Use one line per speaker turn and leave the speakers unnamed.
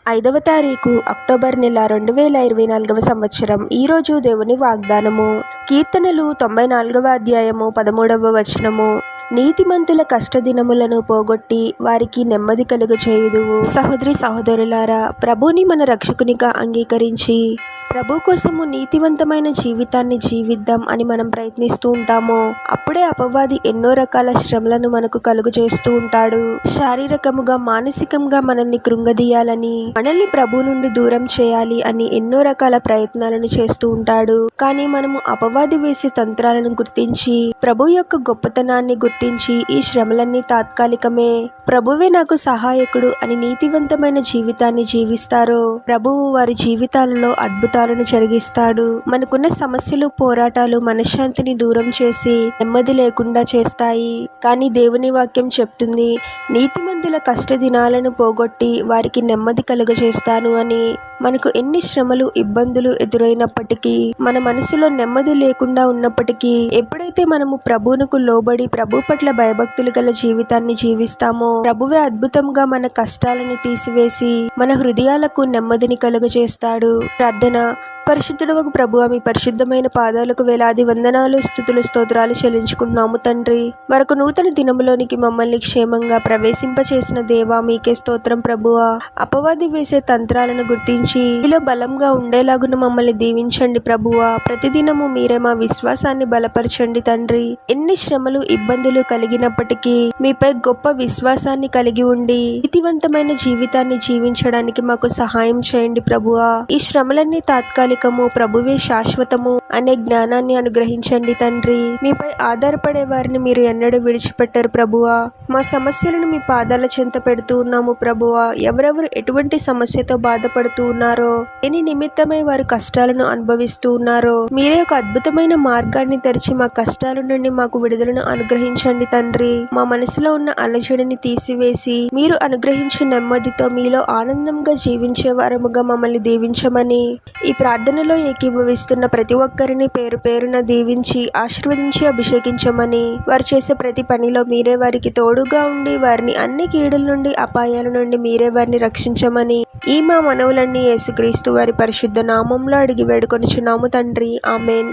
5వ తారీఖు అక్టోబర్ నెల 2024 సంవత్సరం. ఈరోజు దేవుని వాగ్దానము. కీర్తనలు 94వ అధ్యాయము 13వ వచనము. నీతిమంతుల కష్టదినములను పోగొట్టి వారికి నెమ్మది కలుగచేయుదువు. సహోదరి సహోదరులారా, ప్రభుని మన రక్షకునిగా అంగీకరించి ప్రభు కోసము నీతివంతమైన జీవితాన్ని జీవిద్దాం అని మనం ప్రయత్నిస్తూ ఉంటాము. అప్పుడే అపవాది ఎన్నో రకాల శ్రమలను మనకు కలుగు చేస్తూ ఉంటాడు. శారీరకముగా మానసికంగా మనల్ని కృంగదీయాలని, మనల్ని ప్రభు నుండి దూరం చేయాలి అని ఎన్నో రకాల ప్రయత్నాలను చేస్తూ ఉంటాడు. కానీ మనము అపవాది వేసే తంత్రాలను గుర్తించి ప్రభు యొక్క గొప్పతనాన్ని గుర్తించి ఈ శ్రమలన్నీ తాత్కాలికమే, ప్రభువే నాకు సహాయకుడు అని నీతివంతమైన జీవితాన్ని జీవిస్తారో ప్రభువు వారి జీవితాలలో అద్భుతాలను జరిగిస్తాడు. మనకున్న సమస్యలు, పోరాటాలు మనశ్శాంతిని దూరం చేసి నెమ్మది లేకుండా చేస్తాయి. కానీ దేవుని వాక్యం చెప్తుంది, నీతిమంతుల కష్ట దినాలను పోగొట్టి వారికి నెమ్మది కలుగజేస్తాను అని. మనకు ఎన్ని శ్రమలు, ఇబ్బందులు ఎదురైనప్పటికీ, మన మనసులో నెమ్మది లేకుండా ఉన్నప్పటికీ, ఎప్పుడైతే మనము ప్రభువునకు లోబడి ప్రభు పట్ల భయభక్తులు గల జీవితాన్ని జీవిస్తామో, ప్రభువే అద్భుతంగా మన కష్టాలను తీసివేసి మన హృదయాలకు నెమ్మదిని కలుగజేస్తాడు. ప్రార్థన. పరిశుద్ధుడవగు ప్రభువా, మీ పరిశుద్ధమైన పాదాలకు వేలాది వందనాలు, స్తుతులు, స్తోత్రాలు చెల్లించుకుంటున్నాము తండ్రి. మరొక నూతన దినములోనికి మమ్మల్ని క్షేమంగా ప్రవేశింపచేసిన దేవా, మీకే స్తోత్రం ప్రభువా. అపవాది వేసే తంత్రాలను గుర్తించి మీలో బలంగా ఉండేలాగున మమ్మల్ని దీవించండి ప్రభువా. ప్రతిదినము మీరే మా విశ్వాసాన్ని బలపరచండి తండ్రి. ఎన్ని శ్రమలు, ఇబ్బందులు కలిగినప్పటికీ మీపై గొప్ప విశ్వాసాన్ని కలిగి ఉండి నీతివంతమైన జీవితాన్ని జీవించడానికి మాకు సహాయం చేయండి ప్రభువా. ఈ శ్రమలన్నీ తాత్కాలిక, ప్రభువే శాశ్వతము అనే జ్ఞానాన్ని అనుగ్రహించండి తండ్రి. మీపై ఆధారపడే వారిని మీరు ఎన్నడూ విడిచిపెట్టరు ప్రభువా. మా సమస్యలను మీ పాదాల చెంత పెడుతూ ఉన్నాము ప్రభువా. ఎవరెవరు ఎటువంటి సమస్యతో బాధపడుతూ ఉన్నారో, దేని నిమిత్తమై వారు కష్టాలను అనుభవిస్తూ ఉన్నారో, మీరే ఒక అద్భుతమైన మార్గాన్ని తెరిచి మా కష్టాల నుండి మాకు విడుదలను అనుగ్రహించండి తండ్రి. మా మనసులో ఉన్న అలజడిని తీసివేసి మీరు అనుగ్రహించే నెమ్మదితో మీలో ఆనందంగా జీవించే వారముగా మమ్మల్ని దీవించమని, ఈ ప్రార్థనలో ఏకీభవిస్తున్న ప్రతి ఒక్కరిని పేరు పేరున దీవించి ఆశీర్వదించి అభిషేకించమని, వారు చేసే ప్రతి పనిలో మీరే వారికి తోడుగా ఉండి వారిని అన్ని కీడుల నుండి, అపాయాల నుండి మీరే వారిని రక్షించమని, ఈ మా మనవులన్నీ యేసుక్రీస్తు వారి పరిశుద్ధ నామంలో అడిగి వేడుకొనుచున్నాము తండ్రి. ఆమెన్.